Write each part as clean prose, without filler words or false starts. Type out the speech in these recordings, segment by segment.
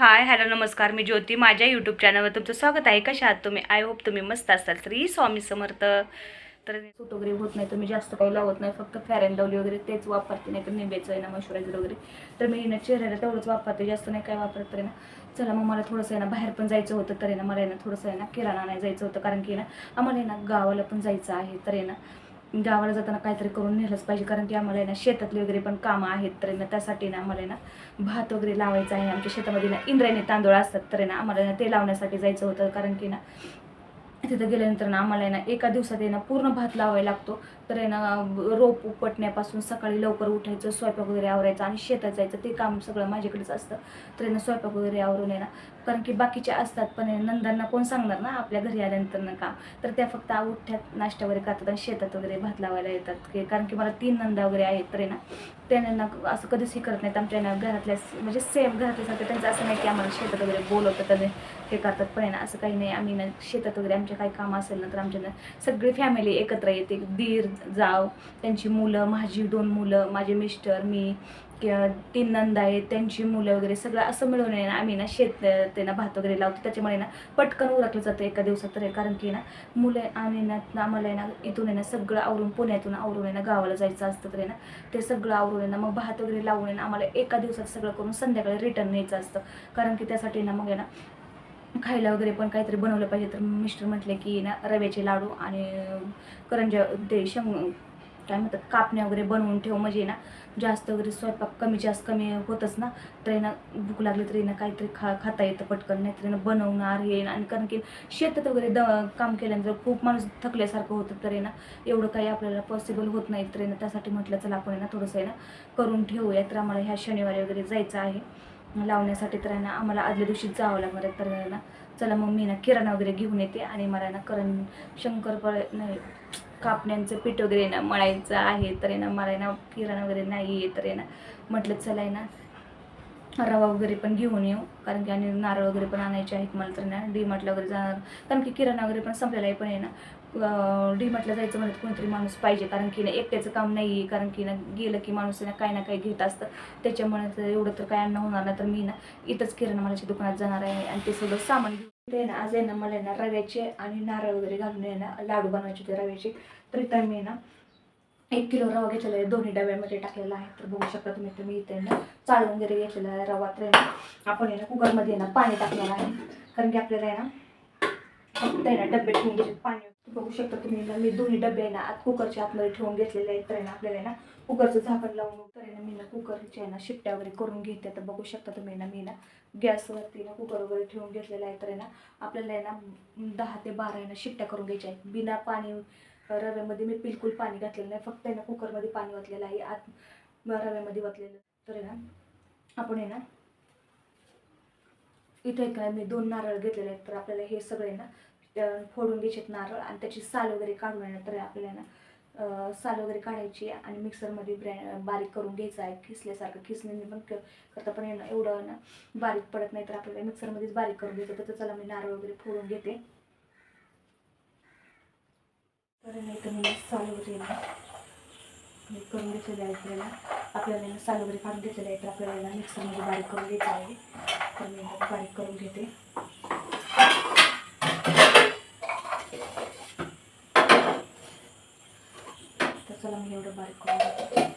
Hi hello नमस्कार. मी ज्योती. माझ्या YouTube चॅनलवर तुमचं स्वागत आहे. कशा आहात तुम्ही? आय होप तुम्ही मस्त असाल. श्री स्वामी समर्थ. तर सूट वगैरे होत नाही तर मी जास्त काही लावत नाही, फक्त फेअर अँड लवली वगैरे तेच वापरते, नाही तर निंबेचं आहे ना मॉइश्चरायझर वगैरे तर मी ना चेहऱ्याला तेवढंच वापरते, जास्त नाही काय वापरत. तर ना चला मग मला थोडंसं आहे ना बाहेर पण जायचं होतं, तर आहे ना मला आहे ना थोडंसं आहे ना किराणा नाही जायचं होतं, कारण की ना आम्हाला आहे ना गावाला पण जायचं आहे. तर आहे ना गावाला जाताना काहीतरी करून नेलंच पाहिजे, कारण की आम्हाला ना शेतातले वगैरे पण कामं आहेत. तर ना त्यासाठी ना आम्हाला ना भात वगैरे लावायचं आहे. आमच्या शेतामध्ये ना इंद्रायणी तांदूळ असतात, तर ना आम्हाला ना ते लावण्यासाठी जायचं होतं, कारण की ना तिथं गेल्यानंतर ना आम्हाला ना एका दिवसात आहे ना पूर्ण भात लावायला लागतो. तर आहे ना रोप उपटण्यापासून सकाळी लवकर उठायचं, स्वयंपाक वगैरे आवरायचं आणि शेतात जायचं, ते काम सगळं माझ्याकडेच असतं. तर आहे ना स्वयंपाक वगैरे आवरून आहे ना, कारण की बाकीचे असतात पण नंदांना कोण सांगणार ना आपल्या घरी आल्यानंतर ना काम. तर त्या फक्त उठ्यात नाश्ता वगैरे करतात आणि शेतात वगैरे भात लावायला येतात, कारण की मला 3 नंदा वगैरे आहेत. तर आहे ना त्यांना असं कधीच हे करत नाहीत आमच्या ना घरातल्या, म्हणजे सेम घरातल्यासारखं त्यांचं असं नाही की आम्हाला शेतात वगैरे बोलवतात आणि हे करतात. पण आहे ना असं काही नाही. आम्ही ना शेतात वगैरे आमच्या काही काम असेल ना तर आमच्या ना सगळी फॅमिली एकत्र येते. दीर जाव, त्यांची मुलं, माझी 2 मुलं, माझे मिस्टर, मी, 3 नंदा आहेत, त्यांची मुलं वगैरे सगळं असं मिळून आहे ना आम्ही ना शेत ते ना भात वगैरे लावतो. त्याच्यामुळे ना पटकन उरकलं जातं एका दिवसात. तर कारण की ना मुलं आणि ना आम्हाला आहे ना इथून आहे ना सगळं आवरून, पुण्यातून आवरून आहे ना गावाला जायचं असतं. तर आहे ना ते सगळं आवरून आहे ना मग भात वगैरे लावून आहे ना आम्हाला एका दिवसात सगळं करून संध्याकाळी रिटर्न यायचं असतं, कारण की त्यासाठी ना मग आहे ना खायला वगैरे पण काहीतरी बनवलं पाहिजे. तर मिस्टर म्हटले की ना रव्याचे लाडू आणि करंज्या, ते काय म्हणतात, कापण्या वगैरे बनवून ठेव, म्हणजे ना जास्त वगैरे स्वयंपाक कमी होतच ना. तर ना भूक लागली तरी ना काहीतरी खाता येतं पटकन, नाहीतरी ना बनवणार हे. आणि कारण की शेतात वगैरे काम केल्यानंतर खूप माणूस थकल्यासारखं होतं. तर ना एवढं काही आपल्याला पॉसिबल होत नाही. तर ना त्यासाठी म्हटलं चला आपण ना थोडंसं आहे ना करून ठेवूया. तर आम्हाला ह्या शनिवारी वगैरे जायचं आहे लावण्यासाठी. तर ना आम्हाला आदल्या दिवशीच जावं लागणार आहे. तर ना चला मग मी ना किराणा वगैरे घेऊन येते आणि मला ना शंकरपाळे नाही, कापण्यांचं पीठ वगैरे ना मळायचं आहे. तर ना मला ना किराणा वगैरे नाही आहे. तर ना म्हटलं चला आहे ना रवा वगैरे पण घेऊन येऊ, कारण की आणि नारळ वगैरे पण आणायचे आहेत मला. तर ना डीमार्टला वगैरे जाणार, कारण की किराणा वगैरे पण संपलेला आहे. पण आहे ना डीमार्टला जायचं म्हणत कोणतरी माणूस पाहिजे, कारण की ना एकट्याचं काम नाही आहे. कारण की ना गेलं की माणूस ना काही ना काही घेत असतं, त्याच्यामुळे तर एवढं तर काय अन्न होणार नाही. तर मी ना इथंच किराणा मालाच्या दुकानात जाणार आहे आणि ते सगळं सामान घेऊन ते ना आज आहे ना मला ना रव्याचे आणि नारळ वगैरे घालून आहे ना लाडू बनवायचे होते रव्याचे. तर इथं मी ना 1 किलो रवा घेतलेला आहे, दोन्ही डब्यामध्ये टाकलेला आहे. तर बघू शकता तुम्ही. तर मी इथे ना चाळून वगैरे घेतलेला आहे रवा. तर आपण आहे ना कुकरमध्ये ना पाणी टाकलेलं आहे, कारण की आपल्याला आहे ना फक्त आहे ना डबे ठेवून घ्यायचे पाणी. बघू शकता तुम्ही ना मी दोन्ही डबे आहे ना कुकरच्या आतमध्ये ठेवून घेतलेले आहेत. तर आहे ना आपल्याला आहे ना कुकरचं झाकण लावून तर आहे ना मी ना कुकरच्या आहे ना शिट्ट्या वगैरे करून घेते. तर बघू शकता तुम्ही ना मी ना गॅसवरती ना कुकर वगैरे ठेवून घेतलेला आहे. तर आहे ना आपल्याला आहे ना 10 ते 12 आहे ना शिट्ट्या करून घ्यायच्या आहेत. बिना पाणी रव्यामध्ये मी बिलकुल पाणी घातलेलं नाही, फक्त आहे ना कुकरमध्ये पाणी ओतलेलं आहे, आत रव्यामध्ये ओतलेलं. तर आहे ना आपण आहे ना इथे काय मी 2 नारळ घेतलेले आहेत. तर आपल्याला हे सगळे ना फोडून घ्यायचे नारळ आणि त्याची साल वगैरे काढून आहे ना. तर आपल्याला ना साल वगैरे काढायची आणि मिक्सरमध्ये बारीक करून घ्यायचं आहे, खिसल्यासारखं. खिसण्याने पण करता, पण आहे ना एवढं ना बारीक पडत नाही. तर आपल्याला मिक्सरमध्येच बारीक करून घ्यायचं. तर चला मी नारळ वगैरे फोडून घेते. तर नाही तर मी साल वगैरे करून घेतलेले आहे. आपल्याला साल वगैरे काढून घेतलेले आहे. तर आपल्याला मिक्सरमध्ये बारीक करून घ्यायचं आहे. तर मी बारीक करून घेते. तर चला मी एवढं बारीक करून घेते.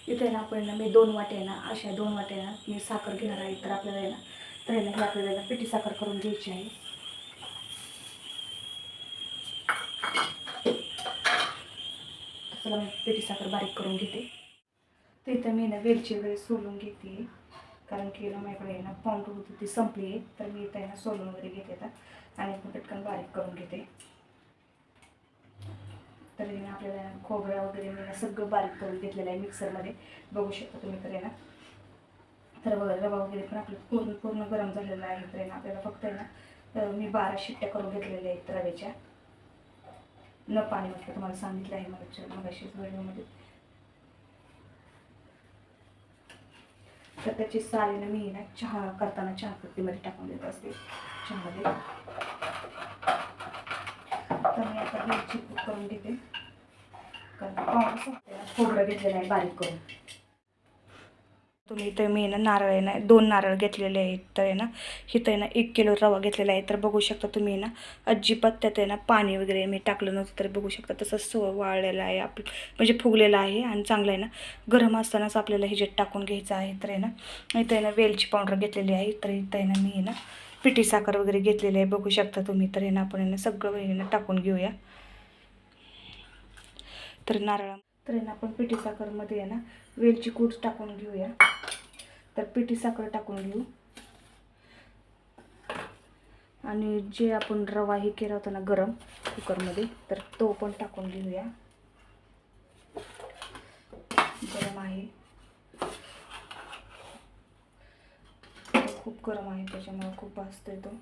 इथे ना आपण ना मी 2 वाट्या ना अशा 2 वाट्या ना मी साखर घेणार आहे. तर आपल्याला आहे ना तर हे आपल्याला पिठी साखर करून घ्यायची आहे. चला मी पिठी साखर बारीक करून घेते. तिथं मी ना वेलची वगैरे सोलून घेते, कारण की ना माझ्याकडे ना पावडर होती ती संपली आहे. तर मी इथं ना सोलून वगैरे घेते आता आणि पटकन बारीक करून घेते. तर ना आपल्याला खोबरं वगैरे मी ना सगळं बारीक करून घेतलेलं आहे मिक्सरमध्ये. बघू शकता तुम्ही. तर ना तर रवा वगैरे पण आपलं पूर्ण गरम झालेलं आहे. तर ना आपल्याला फक्त आहे ना मी 12 शिट्ट्या करून घेतलेल्या आहेत रव्याच्या, न पाणी म्हटलं तुम्हाला सांगितलं आहे मगाशीच व्हिडिओमध्ये. तर त्याची सालीनं मी ना चहा करताना चहापत्तीमध्ये टाकून देत असते चहामध्ये. तर मी आता वेलची करून घेते, कारण खोबरं घेतलेलं आहे बारीक करून. तुम्ही इथं मी ना नारळ आहे ना 2 नारळ घेतलेले आहेत. तर आहे ना इथं आहे ना 1 किलो रवा घेतलेला आहे. तर बघू शकता तुम्ही ना अजिबात त्यात आहे ना पाणी वगैरे मी टाकलं नव्हतं. तर बघू शकता तसंच वाळलेलं आहे म्हणजे फुगलेलं आहे आणि चांगलं आहे ना गरम असतानाच आपल्याला ह्याच्यात टाकून घ्यायचं आहे. तर आहे ना इथं आहे ना वेलची पावडर घेतलेली आहे. तर इथं आहे ना मी आहे ना पिठी साखर वगैरे घेतलेली आहे बघू शकता तुम्ही. तर आहे ना आपण आहे ना सगळं आहे ना टाकून घेऊया. तर तर आहे ना आपण पिठी साखरमध्ये आहे ना वेलची कूट टाकून घेऊया. तर पिठी साखर टाकून घेऊ आणि जे आपण रवा हे केला होता ना गरम कुकरमध्ये तर तो पण टाकून घेऊया. गरम आहे, खूप गरम आहे त्याच्यामुळे खूप भाजतोय तो.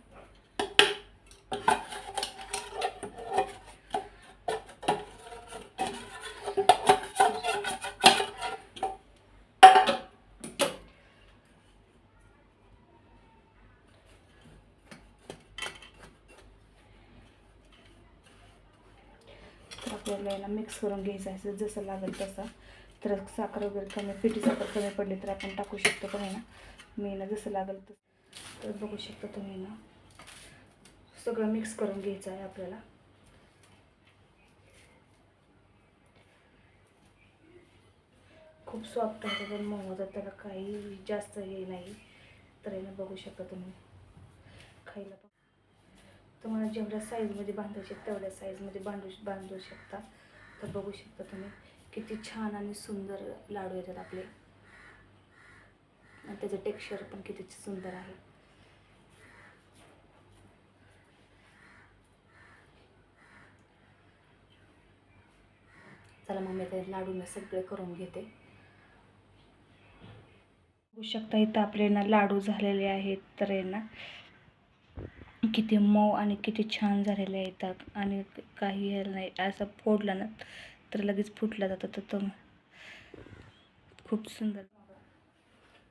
तर आपल्याला याला मिक्स करून घ्यायचं आहे जसं लागेल तसं. तर साखर वगैरे कमी पिठी साखर कमी पडली तर आपण टाकू शकतो. पण आहे ना मी ना जसं लागेल तसं. तर बघू शकता तुम्ही ना सगळं मिक्स करून घ्यायचं आहे आपल्याला. खूप सॉफ्ट आहे पण मऊ होतं, त्याला काही जास्त हे नाही. तर आहे ना बघू शकता तुम्ही खायला पण तुम्हाला जेवढ्या साईजमध्ये बांधायचे तेवढ्या साईजमध्ये बांधू शकता. तर बघू शकता तुम्ही किती छान आणि सुंदर लाडू येतात आपले आणि त्याचं टेक्स्चर पण किती सुंदर आहे. चला मग मी ते लाडू मी सगळे करून घेते. बघू शकता इथं आपले ना लाडू झालेले आहेत. तर आहे ना किती मऊ आणि किती छान झालेले आहेत आणि काही हे नाही असं फोडलं ना तर लगेच फुटला जातं. तर तो खूप सुंदर.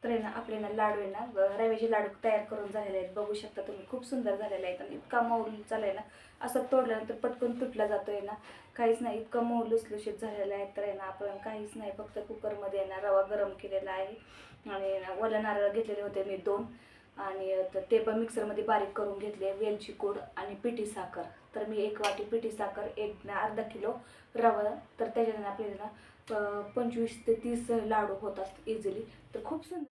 तर आहे ना आपले ना लाडू आहे ना रव्याचे लाडू तयार करून झालेले आहेत बघू शकता तुम्ही. खूप सुंदर झालेले आहेत आणि इतका मऊ झाला आहे ना असं तोडल्यानंतर पटकन तुटला जातोय ना. काहीच नाही, इतकं मऊ लुसलुशीत झालेलं आहे. तर आहे ना आपण काहीच नाही फक्त कुकरमध्ये आहे ना रवा गरम केलेला आहे आणि ओला नारळ घेतलेले होते मी 2 आणि ते पण मिक्सरमध्ये बारीक करून घेतले. वेलची पूड आणि पिठी साखर. तर मी 1 वाटी पिठी साखर अर्धा किलो रवा. तर त्याच्याने आपल्याला 25 ते 30 लाडू होतात इझिली. तर खूप सुंदर.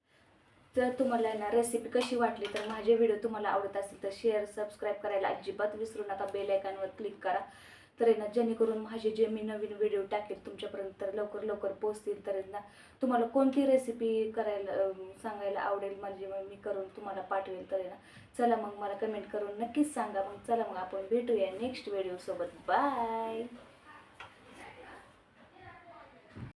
जर तुम्हाला ना रेसिपी कशी वाटली तर माझे व्हिडिओ तुम्हाला आवडत असेल तर शेअर सबस्क्राईब करायला अजिबात विसरू नका. बेल आयकॉनवर क्लिक करा. तर आहे ना जेणेकरून माझे जे मी नवीन व्हिडिओ टाकेल तुमच्यापर्यंत तर लवकर लवकर पोहोचतील. तर ना तुम्हाला कोणती रेसिपी करायला सांगायला आवडेल म्हणजे मग मी करून तुम्हाला पाठवेल. तर आहे ना चला मग मला कमेंट करून नक्कीच सांगा. मग चला मग आपण भेटूया नेक्स्ट व्हिडिओसोबत. बाय.